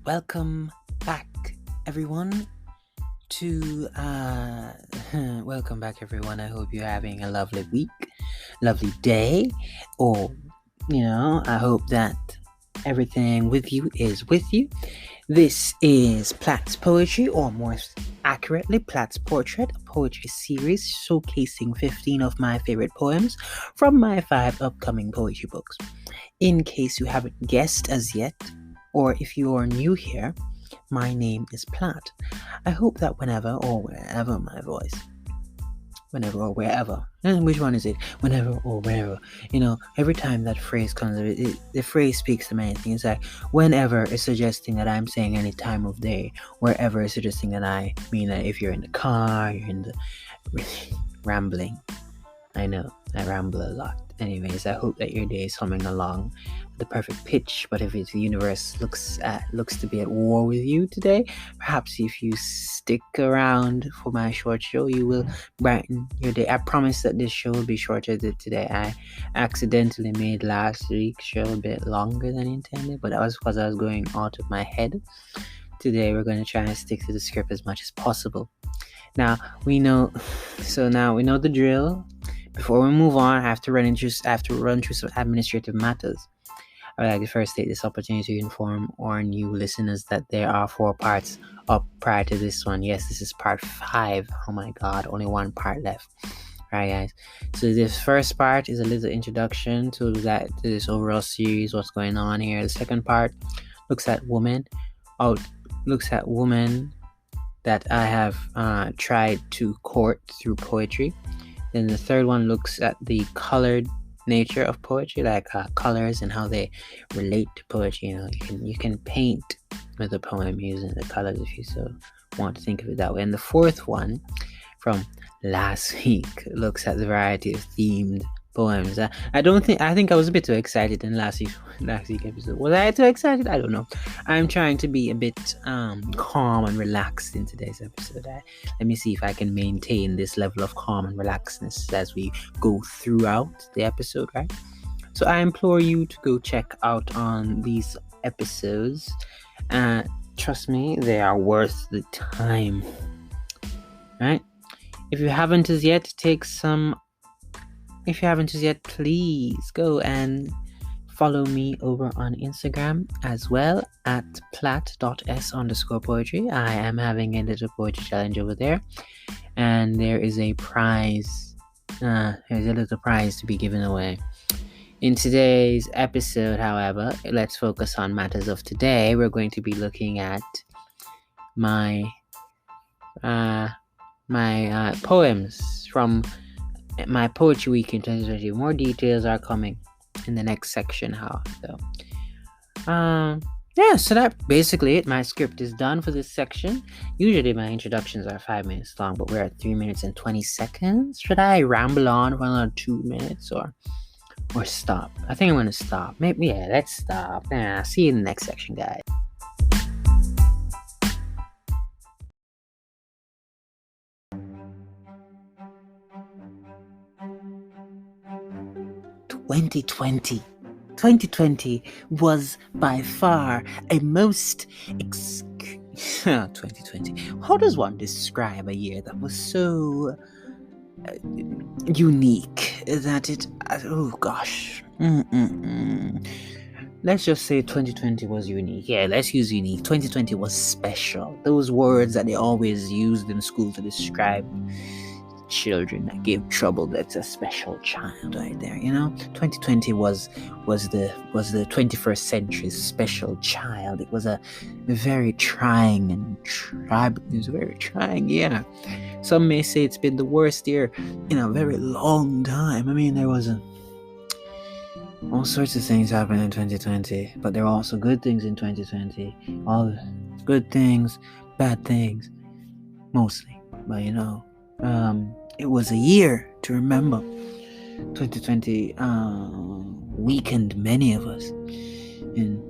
Welcome back, everyone. To welcome back, everyone. I hope you're having a lovely week, lovely day, or I hope that everything with you is with you. This is Platt's Poetry, or more accurately, Platt's Portrait, a poetry series showcasing 15 of my favorite poems from my 5 upcoming poetry books. In case you haven't guessed as yet, or if you are new here, my name is Platt. I hope that whenever or wherever, and which one is it? Whenever or wherever, every time that phrase comes, the phrase speaks to me. It's like whenever is suggesting that I'm saying any time of day, wherever is suggesting that I mean that if you're in the car, you're in the rambling. I know I ramble a lot. Anyways, I hope that your day is humming along the perfect pitch. But if the universe looks to be at war with you today, perhaps if you stick around for my short show, you will brighten your day. I promise that this show will be shorter than today. I accidentally made last week's show a bit longer than intended, but that was because I was going out of my head. Today we're going to try and stick to the script as much as possible. Now we know the drill. Before we move on, I have to run through some administrative matters. I would like to first take this opportunity to inform our new listeners that there are 4 parts up prior to this one. Yes, this is part 5. Oh my God, only 1 part left. Alright, guys. So this first part is a little introduction to this overall series, what's going on here. The second part looks at women that I have tried to court through poetry. Then the third one looks at the colored nature of poetry, like colors and how they relate to poetry. You can paint with a poem using the colors if you so want to think of it that way. And the fourth one from last week looks at the variety of themed poems. I think I was a bit too excited in last week episode. Was I too excited? I don't know. I'm trying to be a bit calm and relaxed in today's episode. Let me see if I can maintain this level of calm and relaxedness as we go throughout the episode, right? So I implore you to go check out on these episodes. Trust me, they are worth the time. Right? If you haven't as yet, please go and follow me over on Instagram as well at platt.s_poetry. I am having a little poetry challenge over there, and there is a prize. There's a little prize to be given away. In today's episode, however, let's focus on matters of today. We're going to be looking at my poems from my Poetry Week in 2020. More details are coming in the next section. So that basically it. My script is done for this section. Usually my introductions are 5 minutes long, but we're at 3 minutes and 20 seconds. Should I ramble on for another 2 minutes or stop? I think I'm going to stop. Maybe, let's stop. See you in the next section, guys. ...2020 was by far a most 2020. How does one describe a year that was so unique that it... oh gosh. Let's just say 2020 was unique. Yeah, let's use unique. 2020 was special. Those words that they always used in school to describe children that give trouble, that's a special child right there. 2020 was the 21st century's special child. It was a very trying year. Some may say it's been the worst year in a very long time. I mean, there was all sorts of things happened in 2020, but there were also good things in 2020. All good things, bad things, mostly. But it was a year to remember. 2020 weakened many of us, and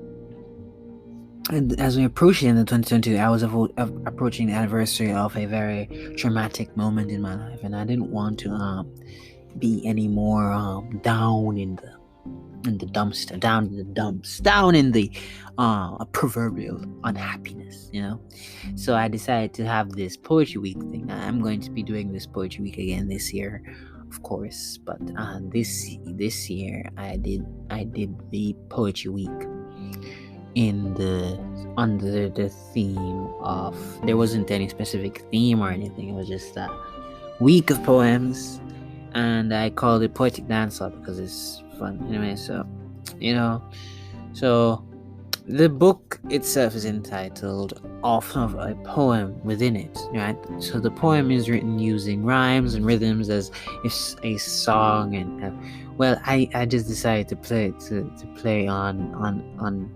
as we approach the end of 2020, I was approaching the anniversary of a very traumatic moment in my life, and I didn't want to be any more down in in the dumpster, down in the dumps, down in the proverbial unhappiness, So I decided to have this poetry week thing. I'm going to be doing this poetry week again this year, of course. But this year I did the poetry week in the under the theme of, there wasn't any specific theme or anything. It was just a week of poems, and I called it Poetic Dancehall because it's fun anyway. So the book itself is entitled Off of a Poem Within It, right? So the poem is written using rhymes and rhythms as if a song, and I just decided to play on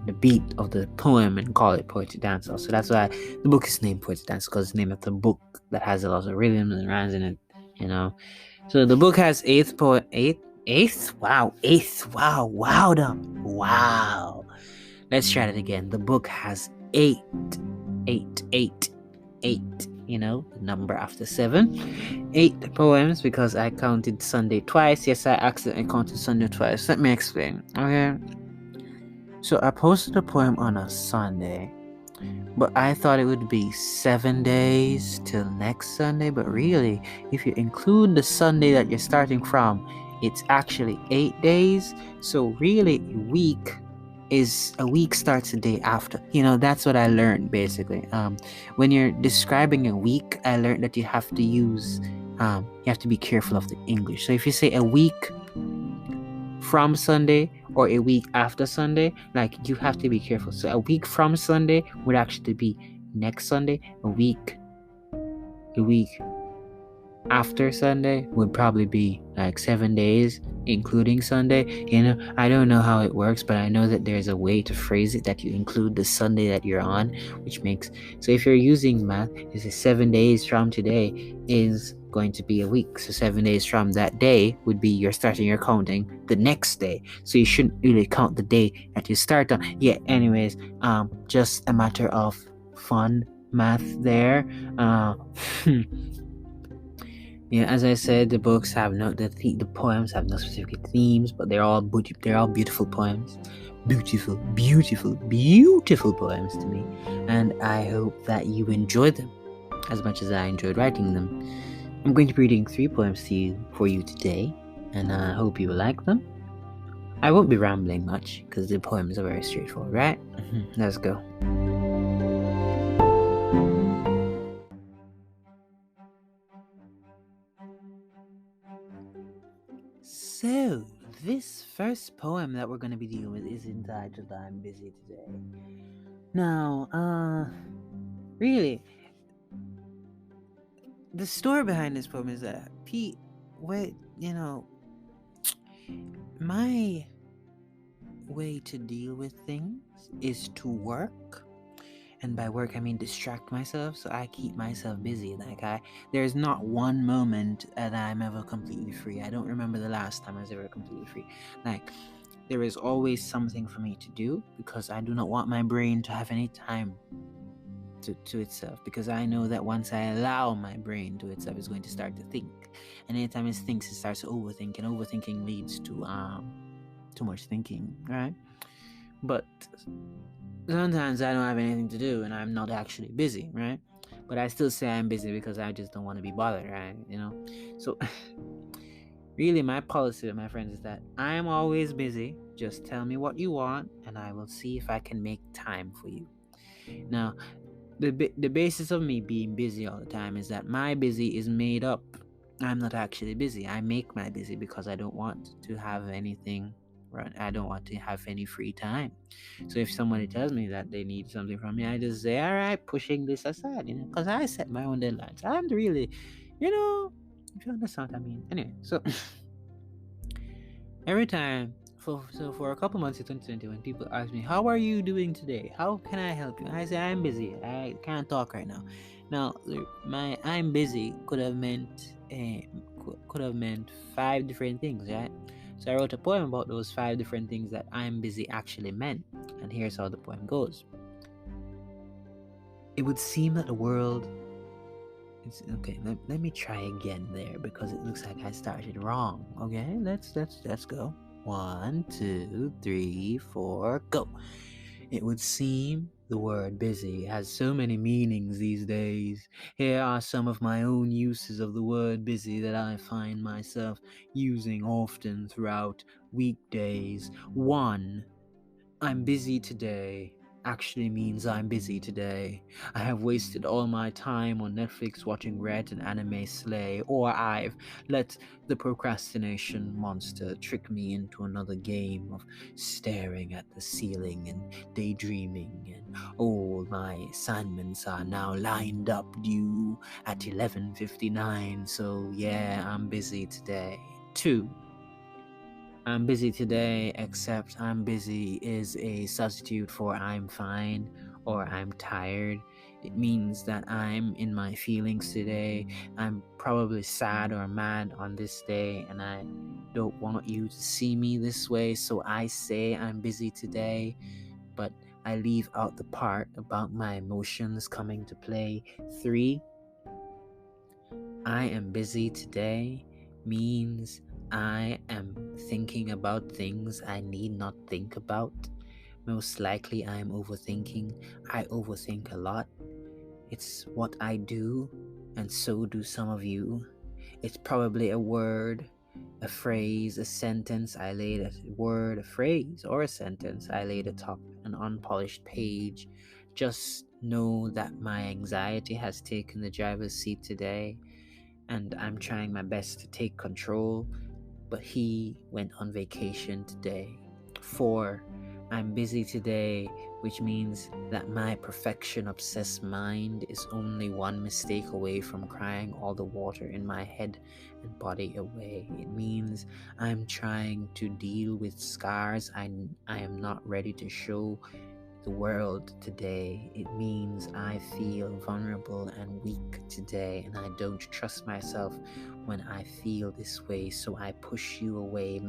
the beat of the poem and call it Poetic Dancehall. So that's why the book is named Poetic Dancehall, because it's named after a book that has a lot of rhythms and rhymes in it. So the book has eighth. Wow. Let's try it again. The book has eight. The number after 7. 8 poems, because I counted Sunday twice. Yes, I accidentally counted Sunday twice. Let me explain. Okay. So I posted a poem on a Sunday, but I thought it would be 7 days till next Sunday. But really, if you include the Sunday that you're starting from, it's actually 8 days. So really, a week starts the day after. That's what I learned basically. When you're describing a week, I learned that you have to be careful of the English. So if you say a week from Sunday or a week after Sunday, like, you have to be careful. So a week from Sunday would actually be next Sunday. A week after Sunday would probably be like 7 days, including Sunday. I don't know how it works, but I know that there's a way to phrase it that you include the Sunday that you're on, which makes, so if you're using math, it's 7 days from today is going to be a week. So 7 days from that day would be you're starting your counting the next day. So you shouldn't really count the day that you start on. Yeah, anyways, just a matter of fun math there. Yeah, as I said, the poems have no specific themes, but they're all beautiful poems. Beautiful poems to me. And I hope that you enjoyed them as much as I enjoyed writing them. I'm going to be reading 3 poems for you today, and I hope you will like them. I won't be rambling much because the poems are very straightforward, right? Let's go. So, this first poem that we're going to be dealing with is entitled I'm Busy Today. Now, really, the story behind this poem is that my way to deal with things is to work. And by work, I mean distract myself, so I keep myself busy. There's not one moment that I'm ever completely free. I don't remember the last time I was ever completely free. There is always something for me to do, because I do not want my brain to have any time to itself, because I know that once I allow my brain to itself, it's going to start to think. And anytime it thinks, it starts to overthink, and overthinking leads to too much thinking, right? But sometimes I don't have anything to do and I'm not actually busy, right? But I still say I'm busy because I just don't want to be bothered, right? So really, my policy with my friends is that I'm always busy. Just tell me what you want and I will see if I can make time for you. Now, the basis of me being busy all the time is that my busy is made up. I'm not actually busy. I make my busy because I don't want to have anything. Right? I don't want to have any free time. So if somebody tells me that they need something from me, I just say, all right, pushing this aside, because I set my own deadlines. I'm really, if you understand what I mean. Anyway, so every time, for a couple months in 2020, when people ask me, how are you doing today? How can I help you? I say, I'm busy. I can't talk right now. Now, my I'm busy could have meant 5 different things, right? So I wrote a poem about those 5 different things that I'm busy actually meant. And here's how the poem goes. It would seem that the world... Okay, let me try again there, because it looks like I started wrong. Okay, let's go. 1, 2, 3, 4, go. It would seem the word busy has so many meanings these days. Here are some of my own uses of the word busy that I find myself using often throughout weekdays. 1. I'm busy today actually means I'm busy today. I have wasted all my time on Netflix watching Red and Anime Slay, or I've let the procrastination monster trick me into another game of staring at the ceiling and daydreaming, and all my assignments are now lined up due at 11:59, so yeah, I'm busy today. 2. I'm busy today, except I'm busy is a substitute for I'm fine or I'm tired. It means that I'm in my feelings today. I'm probably sad or mad on this day, and I don't want you to see me this way, so I say I'm busy today, but I leave out the part about my emotions coming to play. 3. I am busy today means I am thinking about things I need not think about. Most likely I am overthinking. I overthink a lot. It's what I do, and so do some of you. It's probably a word, a phrase, a sentence I laid a word, a phrase, or a sentence I laid atop an unpolished page. Just know that my anxiety has taken the driver's seat today, and I'm trying my best to take control, but he went on vacation today. 4. I'm busy today, which means that my perfection-obsessed mind is only one mistake away from crying all the water in my head and body away. It means I'm trying to deal with scars I am not ready to show the world today. It means I feel vulnerable and weak today, and I don't trust myself when I feel this way, so I push you away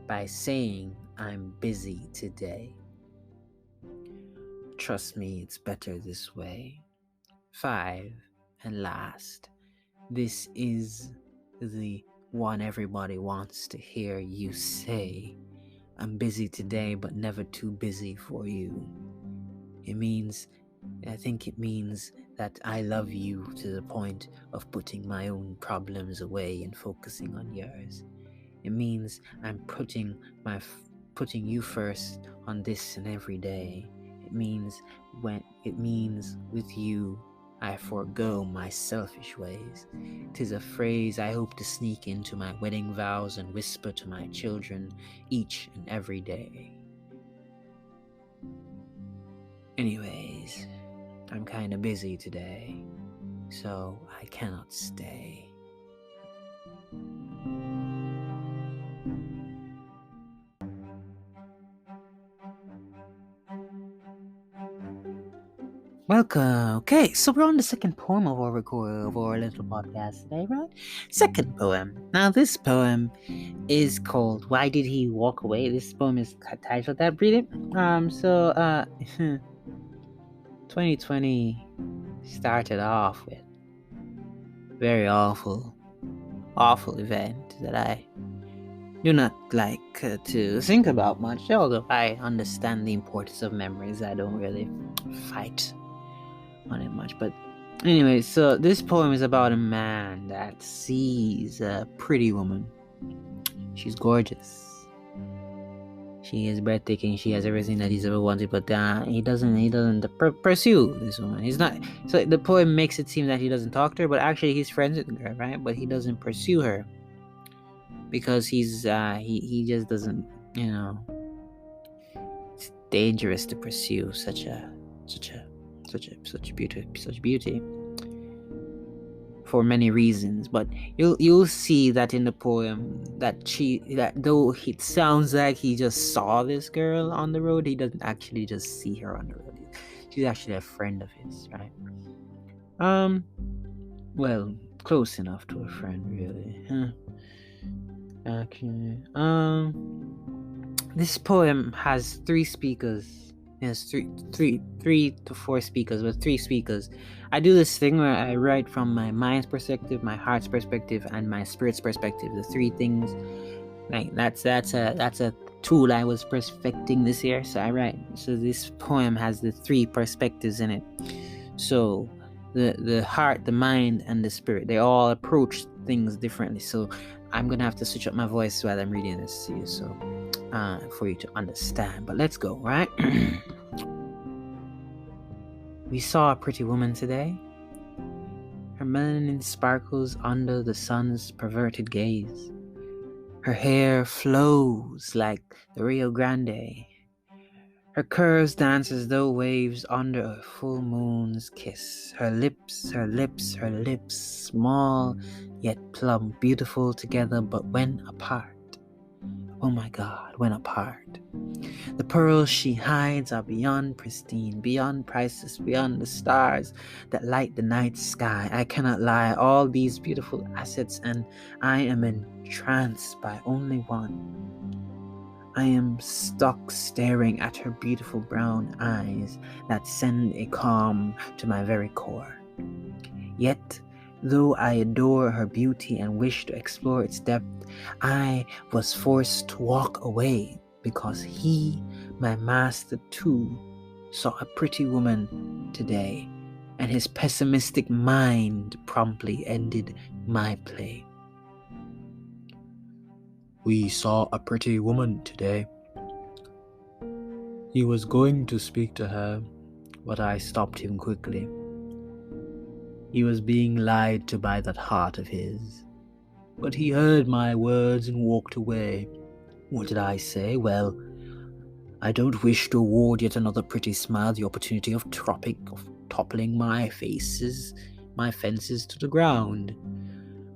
by saying I'm busy today. Trust me, it's better this way. 5. And last, this is the one everybody wants to hear you say. I'm busy today, but never too busy for you. I think it means that I love you to the point of putting my own problems away and focusing on yours. It means I'm putting you first on this and every day. It means with you I forego my selfish ways. 'Tis a phrase I hope to sneak into my wedding vows and whisper to my children each and every day. Anyways, I'm kinda busy today, so I cannot stay. Welcome. Okay, so we're on the second poem of our little podcast today, right? Second poem. Now, this poem is called "Why Did He Walk Away?" This poem is titled that. Read it. 2020 started off with very awful event that I do not like to think about much. Although I understand the importance of memories, I don't really fight on it much. But anyway, so this poem is about a man that sees a pretty woman. She's gorgeous. She is breathtaking. She has everything that he's ever wanted, but he doesn't pursue this woman. He's not. So the poem makes it seem that he doesn't talk to her, but actually he's friends with her, right? But he doesn't pursue her because he's he just doesn't. It's dangerous to pursue such beauty for many reasons, but you'll see that in the poem that though it sounds like he just saw this girl on the road, he doesn't actually just see her on the road. She's actually a friend of his, right? Well, close enough to a friend, really. Actually, this poem has 3 speakers. Yes, three to 4 speakers, but 3 speakers. I do this thing where I write from my mind's perspective, my heart's perspective, and my spirit's perspective. The 3 things Like that's a tool I was perfecting this year. So I write. So this poem has the three perspectives in it. So the heart, the mind, and the spirit, they all approach things differently. So I'm gonna have to switch up my voice while I'm reading this to you, so for you to understand. But let's go, right? We saw a pretty woman today. Her melanin sparkles under the sun's perverted gaze. Her hair flows like the Rio Grande. Her curves dance as though waves under a full moon's kiss. Her lips, small yet plump, beautiful together, but when apart. Oh my God, when apart. The pearls she hides are beyond pristine, beyond priceless, beyond the stars that light the night sky. I cannot lie, all these beautiful assets, and I am entranced by only one. I am stuck staring at her beautiful brown eyes that send a calm to my very core. Yet, though I adore her beauty and wish to explore its depth, I was forced to walk away because he, my master too, saw a pretty woman today, and his pessimistic mind promptly ended my play. We saw a pretty woman today. He was going to speak to her, but I stopped him quickly. He was being lied to by that heart of his. But he heard my words and walked away. What did I say? Well, I don't wish to award yet another pretty smile the opportunity of toppling my fences to the ground.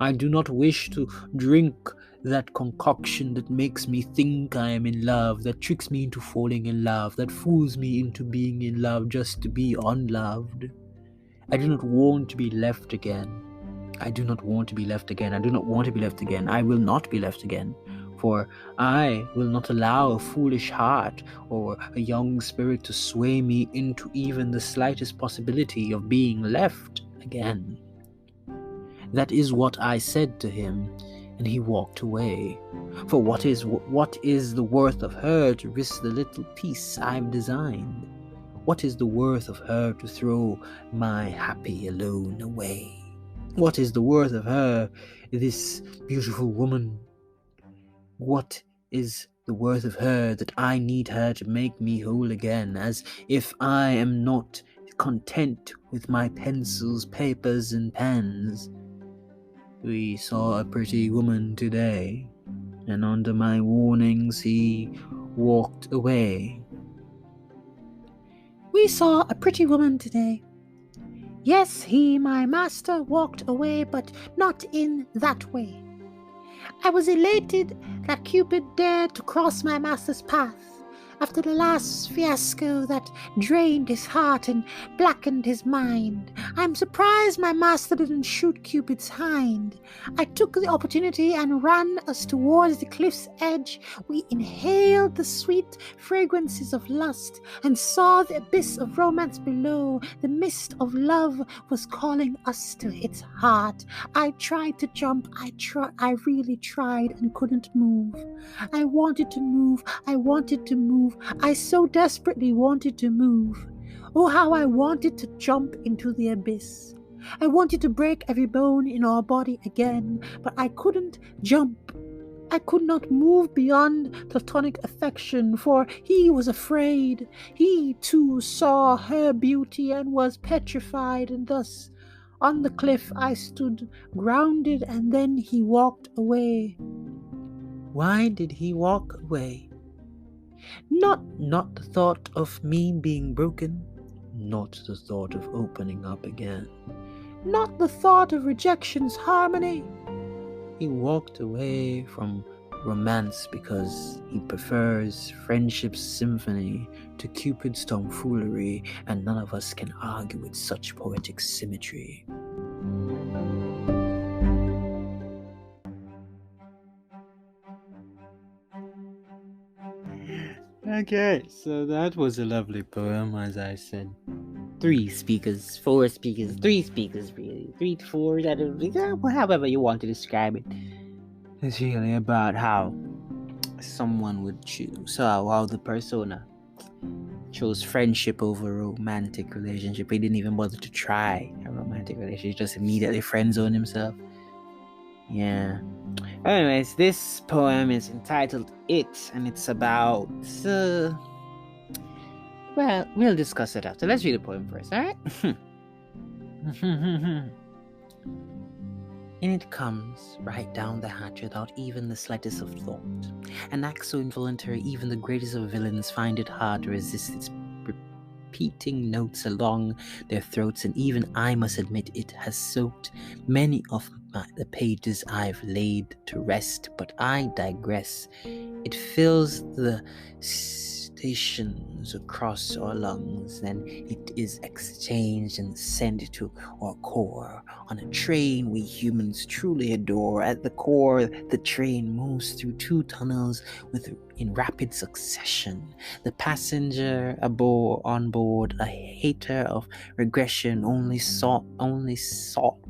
I do not wish to drink that concoction that makes me think I am in love, that tricks me into falling in love, that fools me into being in love just to be unloved. I do not want to be left again. I do not want to be left again. I do not want to be left again. I will not be left again. For I will not allow a foolish heart or a young spirit to sway me into even the slightest possibility of being left again. That is what I said to him, and he walked away. For what is the worth of her to risk the little piece I've designed? What is the worth of her to throw my happy alone away? What is the worth of her, this beautiful woman? What is the worth of her that I need her to make me whole again, as if I am not content with my pencils, papers, and pens? We saw a pretty woman today, and under my warnings he walked away. We saw a pretty woman today. Yes, he, my master, walked away, but not in that way. I was elated that Cupid dared to cross my master's path after the last fiasco that drained his heart and blackened his mind. I'm surprised my master didn't shoot Cupid's hind. I took the opportunity and ran us towards the cliff's edge. We inhaled the sweet fragrances of lust and saw the abyss of romance below. The mist of love was calling us to its heart. I tried to jump. I really tried and couldn't move. I wanted to move. I so desperately wanted to move. Oh, how I wanted to jump into the abyss. I wanted to break every bone in our body again, but I couldn't jump. I could not move beyond platonic affection, for he was afraid. He, too, saw her beauty and was petrified, and thus, on the cliff, I stood grounded, and then he walked away. Why did he walk away? Not the thought of me being broken, not the thought of opening up again, not the thought of rejection's harmony. He walked away from romance because he prefers friendship's symphony to Cupid's tomfoolery, and none of us can argue with such poetic symmetry. Okay, so that was a lovely poem, as I said. 3 speakers, 4 speakers, 3 speakers, really. 3 to 4, however you want to describe it. It's really about how someone would choose. So while the persona chose friendship over romantic relationship, he didn't even bother to try a romantic relationship. He just immediately friend zoned himself. Yeah. Anyways, this poem is entitled It, and it's about. Well, we'll discuss it after. Let's read the poem first, alright? In it comes, right down the hatch without even the slightest of thought. An act so involuntary, even the greatest of villains find it hard to resist its repeating notes along their throats, and even I must admit it has soaked many of the pages I've laid to rest, but I digress. It fills the stations across our lungs, then it is exchanged and sent to our core on a train we humans truly adore. At the core, the train moves through two tunnels in rapid succession. The passenger on board, a hater of regression, only sought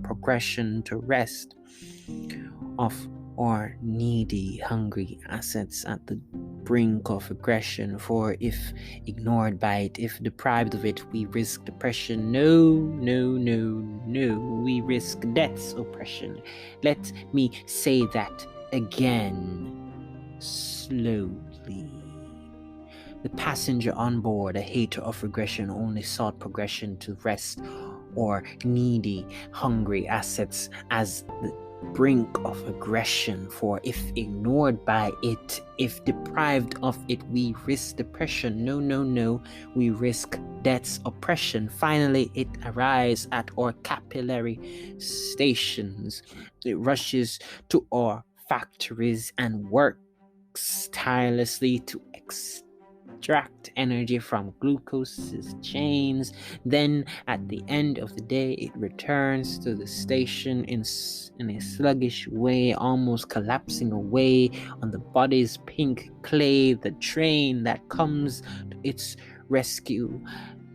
progression to rest of or needy, hungry assets at the brink of aggression. For if ignored by it, if deprived of it, we risk depression. No, we risk death's oppression. Let me say that again, slowly. The passenger on board, a hater of regression, only sought progression to rest or needy, hungry assets as the brink of aggression. For if ignored by it, if deprived of it, we risk depression. No, we risk death's oppression. Finally, it arrives at our capillary stations. It rushes to our factories and works tirelessly to extract energy from glucose's chains. Then, at the end of the day, it returns to the station in a sluggish way, almost collapsing away on the body's pink clay. The train that comes to its rescue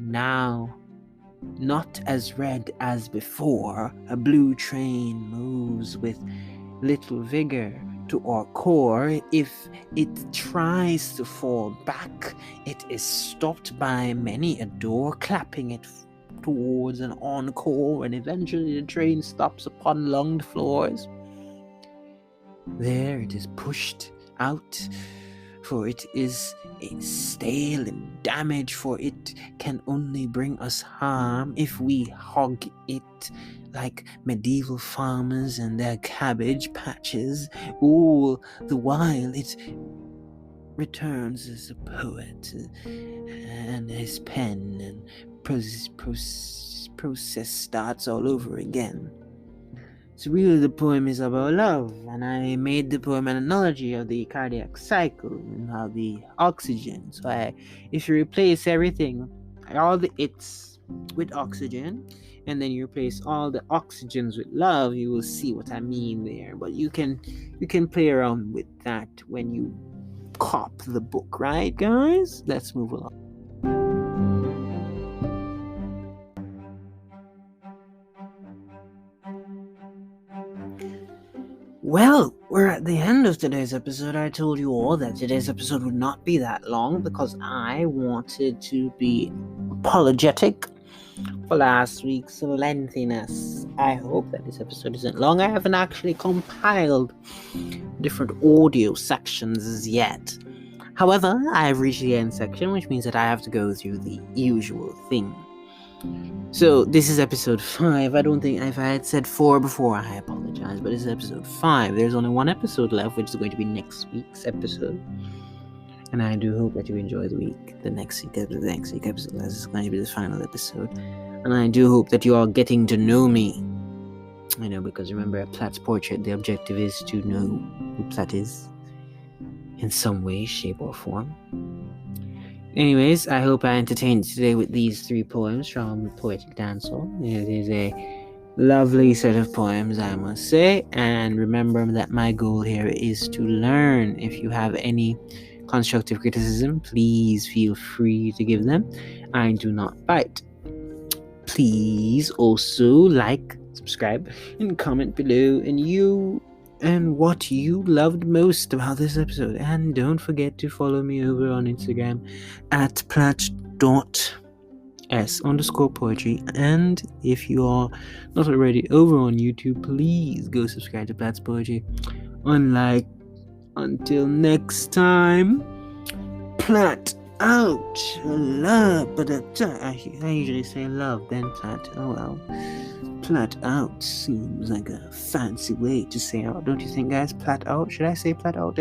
now, not as red as before, a blue train moves with little vigor to our core. If it tries to fall back, it is stopped by many a door, clapping it towards an encore, and eventually the train stops upon lunged floors. There it is pushed out, for it is stale and damaged, for it can only bring us harm if we hog it like medieval farmers and their cabbage patches. All the while it returns as a poet and his pen, and process starts all over again. So really the poem is about love, and I made the poem an analogy of the cardiac cycle and how the oxygen. So if you replace everything, all the its with oxygen, and then you replace all the oxygens with love, you will see what I mean there. But you can play around with that when you cop the book, right, guys? Let's move along. Well, we're at the end of today's episode. I told you all that today's episode would not be that long because I wanted to be apologetic for last week's lengthiness. I hope that this episode isn't long. I haven't actually compiled different audio sections as yet. However, I've reached the end section, which means that I have to go through the usual thing. So this is episode 5. I don't think if I had said 4 before, I apologize, but this is episode 5. There's only one episode left, which is going to be next week's episode. And I do hope that you enjoy the next week episode. This is going to be the final episode. And I do hope that you are getting to know me. Because remember, at Platt's portrait, the objective is to know who Platt is in some way, shape, or form. Anyways, I hope I entertained you today with these 3 poems from Poetic Dancehall. It is a lovely set of poems, I must say. And remember that my goal here is to learn. If you have any constructive criticism, please feel free to give them. I do not bite. Please also like, subscribe, and comment below. And you and what you loved most about this episode. And don't forget to follow me over on Instagram at Platt.s_poetry. And if you are not already over on YouTube, please go subscribe to Platt's Poetry. Until next time, Platt out. Love, but I usually say love, then Platt. Oh well. Platt out seems like a fancy way to say out, don't you think, guys? Platt out? Should I say Platt out?